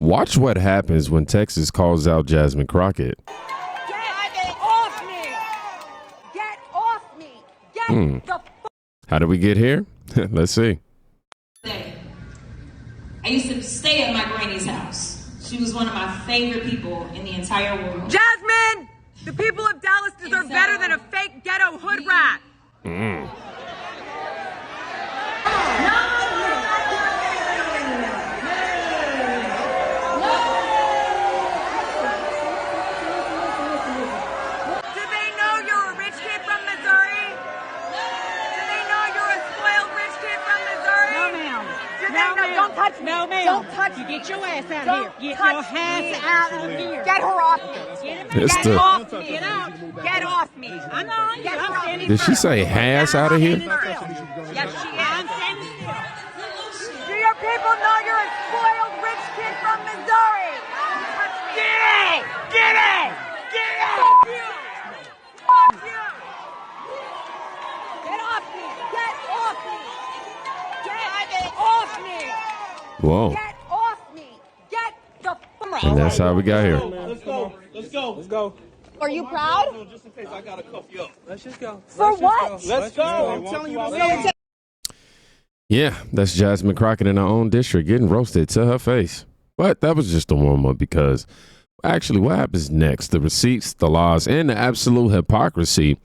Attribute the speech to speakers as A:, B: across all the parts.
A: Watch what happens when Texas calls out Jasmine Crockett.
B: Get off me! Get off me! Get the
A: How did we get here? Let's see.
C: I used to stay at my granny's house. She was one of my favorite people in the entire world.
B: Jasmine! The people of Dallas deserve better than a fake ghetto hood rat!
D: No, ma'am. Don't touch me. Get your ass out of here. Get your ass out of here.
B: Get her off me.
A: Get
B: off me. Get out. Get off me.
D: I know.
B: Get her off me.
A: Did she say ass out of here?
B: Yes, she is.
D: I'm standing still.
B: Do your people know you're a spoiled rich kid from Missouri? Touch me. Get it! Get it! Get it! Fuck you! Fuck you! Get off me! Get off me! Get off me!
A: Whoa.
B: Get off me! Get the fuck.
A: And that's how we got here.
E: Let's go. Let's go. Let's go.
B: Are you proud?
E: No, just in case I gotta cuff you up. Let's just go.
B: For what?
E: Let's go. I'm telling you to go.
A: Yeah, that's Jasmine Crockett in her own district getting roasted to her face. But that was just a warm-up because actually what happens next, the receipts, the laws, and the absolute hypocrisy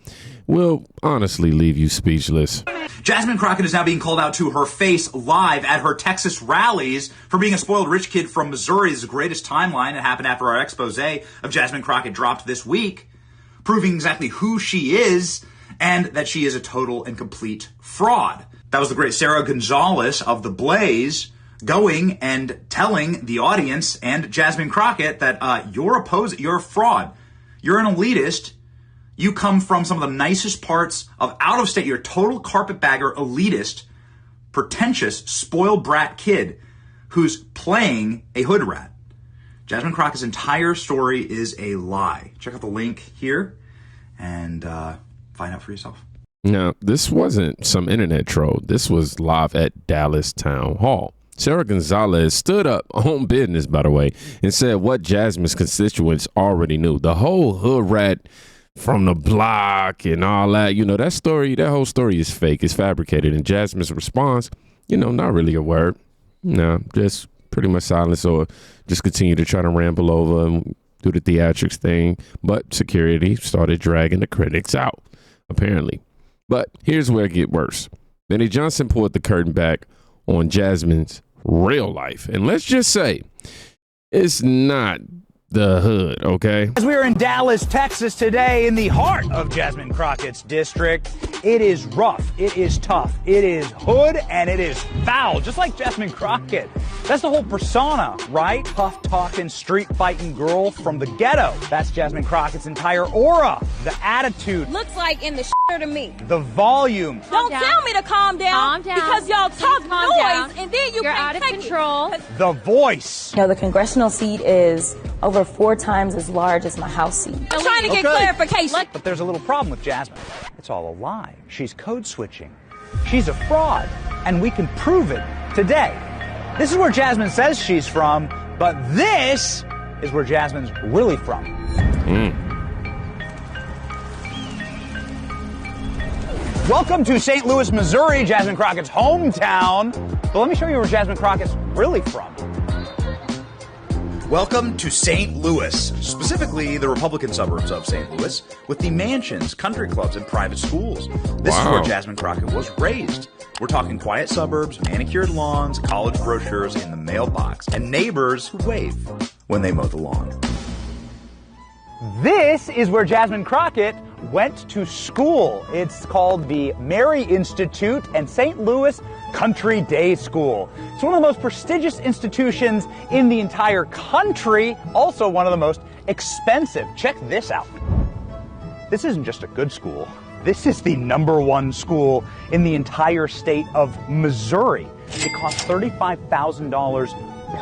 A: will honestly leave you speechless.
F: Jasmine Crockett is now being called out to her face live at her Texas rallies for being a spoiled rich kid from Missouri. This is the greatest timeline. It happened after our expose of Jasmine Crockett dropped this week, proving exactly who she is and that she is a total and complete fraud. That was the great Sarah Gonzalez of The Blaze going and telling the audience and Jasmine Crockett that you're a fraud. You're an elitist. You come from some of the nicest parts of out of state. You're a total carpetbagger, elitist, pretentious, spoiled brat kid who's playing a hood rat. Jasmine Crockett's entire story is a lie. Check out the link here and find out for yourself.
A: Now, this wasn't some internet troll. This was live at Dallas Town Hall. Sarah Gonzalez stood up on business, by the way, and said what Jasmine's constituents already knew. The whole hood rat from the block and all that, that whole story is fake. It's fabricated. And Jasmine's response, not really a word. No, just pretty much silence or just continue to try to ramble over and do the theatrics thing. But security started dragging the critics out, apparently. But here's where it gets worse. Benny Johnson pulled the curtain back on Jasmine's real life. And let's just say it's not the hood, okay?
G: As we are in Dallas, Texas today, in the heart of Jasmine Crockett's district, it is rough, it is tough, it is hood, and it is foul, just like Jasmine Crockett. That's the whole persona, right? Tough talking, street fighting girl from the ghetto. That's Jasmine Crockett's entire aura, the attitude.
B: Looks like in the to me.
G: The volume.
B: Don't tell me to calm down.
H: Calm down.
B: Because y'all talk noise and then
H: You're
B: can't
H: out of
B: take
H: control.
G: The voice.
I: The congressional seat is over 4 times as large as my House seat.
B: I'm trying to get clarification.
G: But there's a little problem with Jasmine. It's all a lie. She's code switching. She's a fraud, and we can prove it today. This is where Jasmine says she's from, but this is where Jasmine's really from. Welcome to St. Louis, Missouri, Jasmine Crockett's hometown. But let me show you where Jasmine Crockett's really from. Welcome to St. Louis, specifically the Republican suburbs of St. Louis, with the mansions, country clubs, and private schools. This is where Jasmine Crockett was raised. We're talking quiet suburbs, manicured lawns, college brochures in the mailbox, and neighbors who wave when they mow the lawn. This is where Jasmine Crockett went to school. It's called the Mary Institute and St. Louis Country Day School. It's one of the most prestigious institutions in the entire country, also one of the most expensive. Check this out. This isn't just a good school. This is the #1 school in the entire state of Missouri. It costs $35,000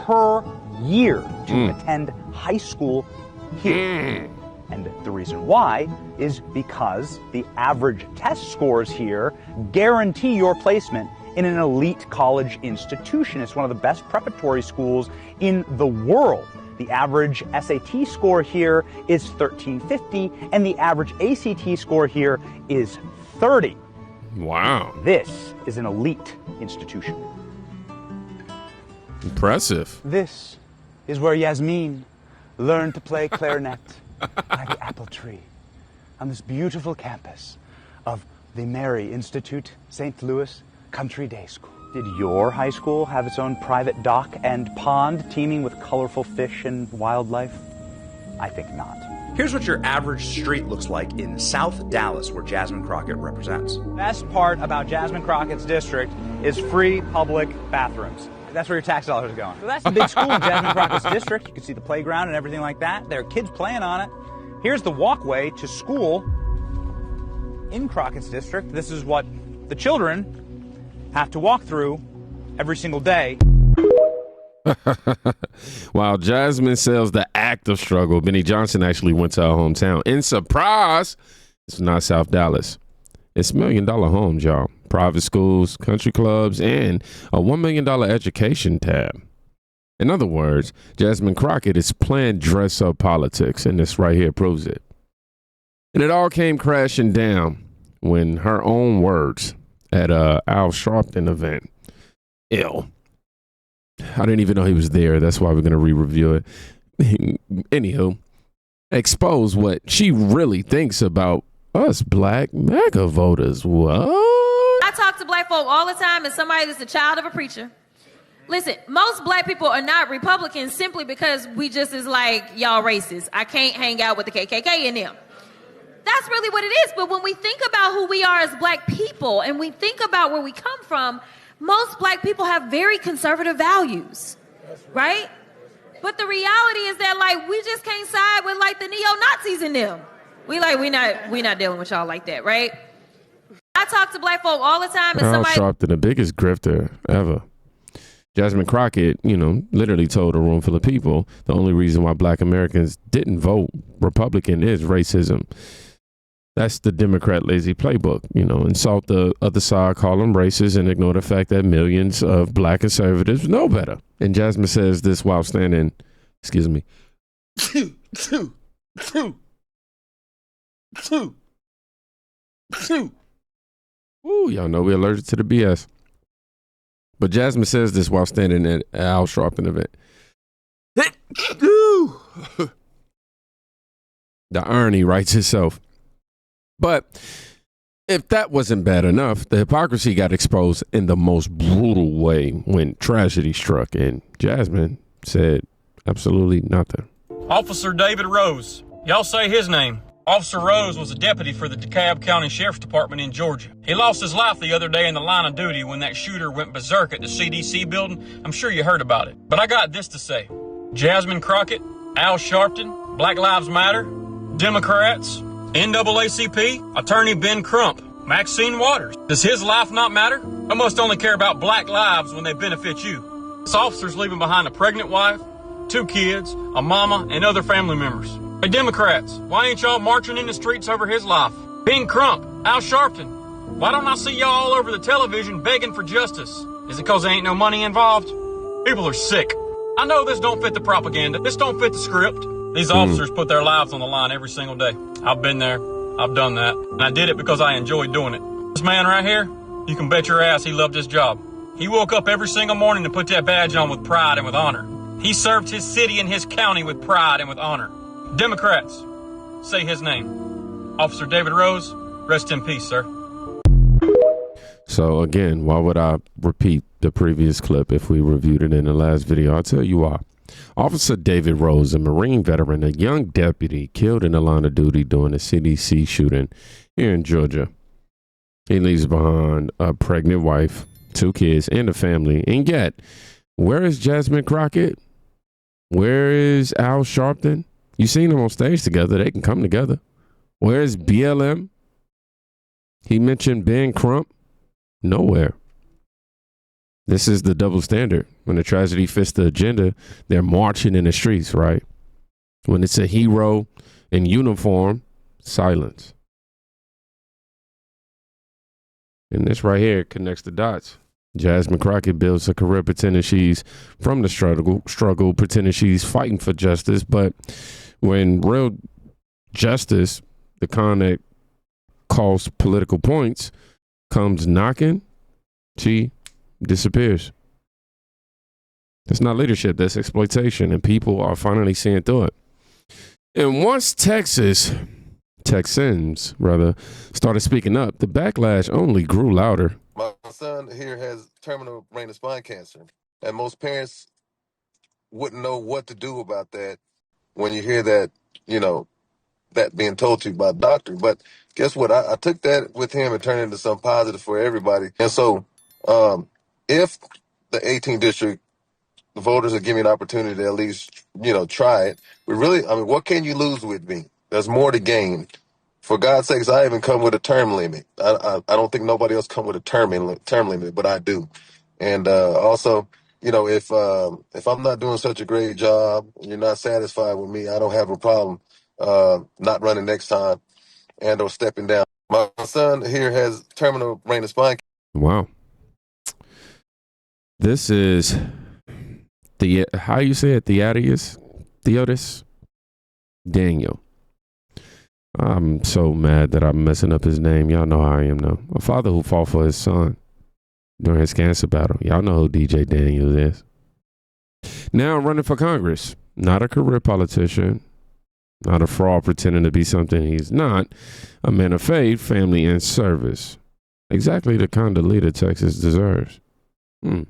G: per year to attend high school here. And the reason why is because the average test scores here guarantee your placement in an elite college institution. It's one of the best preparatory schools in the world. The average SAT score here is 1350, and the average ACT score here is 30.
A: Wow.
G: This is an elite institution.
A: Impressive.
G: This is where Jasmine learned to play clarinet by the apple tree on this beautiful campus of the Mary Institute St. Louis Country Day School. Did your high school have its own private dock and pond teeming with colorful fish and wildlife? I think not.
F: Here's what your average street looks like in South Dallas, where Jasmine Crockett represents.
G: Best part about Jasmine Crockett's district is free public bathrooms. That's where your tax dollars are going. So that's the big school in Jasmine Crockett's district. You can see the playground and everything like that. There are kids playing on it. Here's the walkway to school in Crockett's district. This is what the children have to walk through every single day.
A: While Jasmine sells the active struggle, Benny Johnson actually went to our hometown. In surprise, it's not South Dallas. It's $1 million homes, y'all. Private schools, country clubs, and a $1 million education tab. In other words, Jasmine Crockett is playing dress-up politics, and this right here proves it. And it all came crashing down when her own words at Al Sharpton event. Ill. I didn't even know he was there. That's why we're going to re-review it. Anywho, expose what she really thinks about us black MAGA voters. What?
C: I talk to black folk all the time as somebody that's a child of a preacher. Listen, most black people are not Republicans simply because we just is like, y'all racist. I can't hang out with the KKK in them. That's really what it is. But when we think about who we are as black people and we think about where we come from, most black people have very conservative values, right? But the reality is that, like, we just can't side with, like, the neo-Nazis in them. We not dealing with y'all like that, right? I talk to black folk all the time. And
A: Al Sharpton, the biggest grifter ever. Jasmine Crockett, literally told a room full of people the only reason why black Americans didn't vote Republican is racism. That's the Democrat lazy playbook, insult the other side, call them racist, and ignore the fact that millions of black conservatives know better. And Jasmine says this while standing, Ooh, y'all know we're allergic to the BS. But Jasmine says this while standing at Al Sharpton event. The irony writes itself. But if that wasn't bad enough, the hypocrisy got exposed in the most brutal way when tragedy struck, and Jasmine said absolutely nothing.
H: Officer David Rose. Y'all say his name. Officer Rose was a deputy for the DeKalb County Sheriff's Department in Georgia. He lost his life the other day in the line of duty when that shooter went berserk at the CDC building. I'm sure you heard about it. But I got this to say. Jasmine Crockett, Al Sharpton, Black Lives Matter, Democrats, NAACP, Attorney Ben Crump, Maxine Waters. Does his life not matter? I must only care about black lives when they benefit you. This officer's leaving behind a pregnant wife, 2 kids, a mama, and other family members. Hey, Democrats, why ain't y'all marching in the streets over his life? Ben Crump, Al Sharpton, why don't I see y'all all over the television begging for justice? Is it because there ain't no money involved? People are sick. I know this don't fit the propaganda. This don't fit the script. These officers put their lives on the line every single day. I've been there. I've done that. And I did it because I enjoyed doing it. This man right here, you can bet your ass he loved his job. He woke up every single morning to put that badge on with pride and with honor. He served his city and his county with pride and with honor. Democrats, say his name. Officer David Rose, rest in peace, sir.
A: So again, why would I repeat the previous clip if we reviewed it in the last video? I'll tell you why. Officer David Rose, a Marine veteran, a young deputy killed in the line of duty during a CDC shooting here in Georgia. He leaves behind a pregnant wife, 2 kids, and a family. And yet, where is Jasmine Crockett? Where is Al Sharpton? You seen them on stage together. They can come together. Where is BLM? He mentioned Ben Crump. Nowhere. This is the double standard. When the tragedy fits the agenda, they're marching in the streets, right? When it's a hero in uniform, silence. And this right here connects the dots. Jasmine Crockett builds a career pretending she's from the struggle, pretending she's fighting for justice. But when real justice, the kind that costs political points, comes knocking, she disappears. That's not leadership. That's exploitation. And people are finally seeing through it. And once Texans, started speaking up, the backlash only grew louder.
J: My son here has terminal brain and spine cancer, and most parents wouldn't know what to do about that when you hear that, that being told to you by a doctor. But guess what? I took that with him and turned it into something positive for everybody. And so if the 18th district voters will give me an opportunity to at least, try it, what can you lose with me? There's more to gain. For God's sakes, I even come with a term limit. I don't think nobody else come with a term limit, but I do. And also, if I'm not doing such a great job, and you're not satisfied with me, I don't have a problem not running next time and or stepping down. My son here has terminal brain and spine.
A: Wow. This is how you say it, Theodis Daniel. I'm so mad that I'm messing up his name. Y'all know how I am now. A father who fought for his son during his cancer battle. Y'all know who DJ Daniels is. Now running for Congress. Not a career politician. Not a fraud pretending to be something he's not. A man of faith, family, and service. Exactly the kind of leader Texas deserves. Something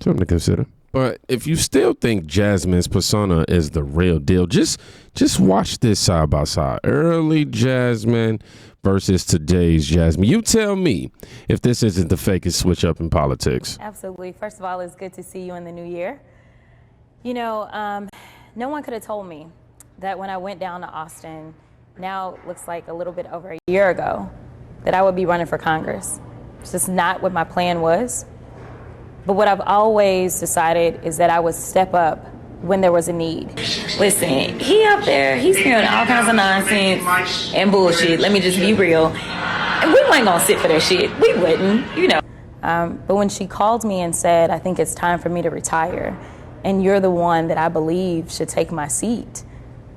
A: to consider. But if you still think Jasmine's persona is the real deal, just watch this side by side. Early Jasmine versus today's Jasmine. You tell me if this isn't the fakest switch up in politics.
I: Absolutely. First of all, it's good to see you in the new year. No one could have told me that when I went down to Austin, now looks like a little bit over a year ago, that I would be running for Congress. It's just not what my plan was. But what I've always decided is that I would step up when there was a need. Listen, he up there, he's hearing all kinds of nonsense and bullshit. Let me just be real. And we weren't gonna sit for that shit. We wouldn't, But when she called me and said, I think it's time for me to retire, and you're the one that I believe should take my seat,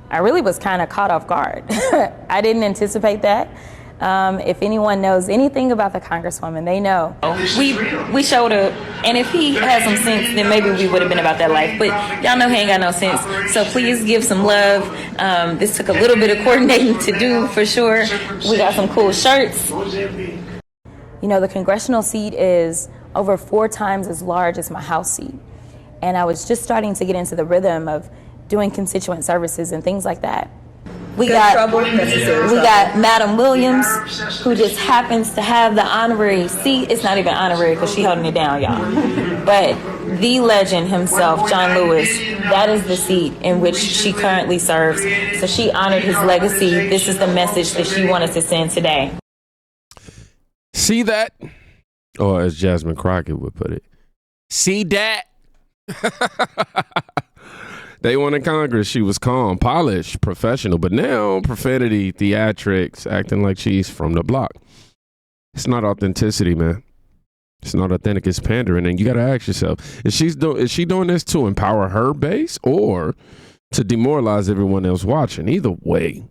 I: I really was kind of caught off guard. I didn't anticipate that. If anyone knows anything about the Congresswoman, they know. We showed up, and if he had some sense, then maybe we would have been about that life. But y'all know he ain't got no sense. So please give some love. This took a little bit of coordinating to do, for sure. We got some cool shirts. The congressional seat is over 4 times as large as my House seat. And I was just starting to get into the rhythm of doing constituent services and things like that. We got Madam Williams, who just happens to have the honorary seat. It's not even honorary because she's holding it down, y'all. But the legend himself, John Lewis, that is the seat in which she currently serves. So she honored his legacy. This is the message that she wanted to send today.
A: See that? Or as Jasmine Crockett would put it, see that? Day one in Congress, she was calm, polished, professional, but now profanity, theatrics, acting like she's from the block. It's not authenticity, man. It's not authentic. It's pandering, and you got to ask yourself: is she doing this to empower her base or to demoralize everyone else watching? Either way,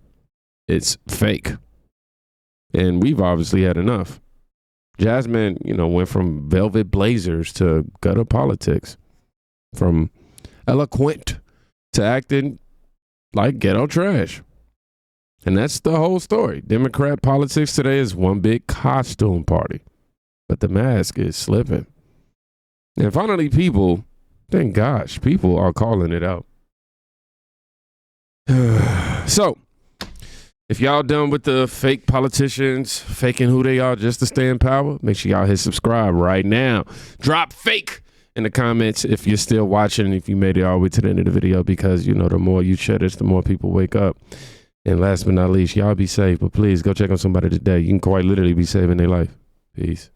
A: it's fake, and we've obviously had enough. Jasmine, went from velvet blazers to gutter politics, from eloquent to acting like ghetto trash. And that's the whole story. Democrat politics today is one big costume party. But the mask is slipping. And finally, people are calling it out. So, if y'all done with the fake politicians faking who they are just to stay in power, make sure y'all hit subscribe right now. Drop fake in the comments if you're still watching, if you made it all the way to the end of the video, because the more you share this, the more people wake up. And last but not least, y'all be safe, but please go check on somebody today. You can quite literally be saving their life. Peace.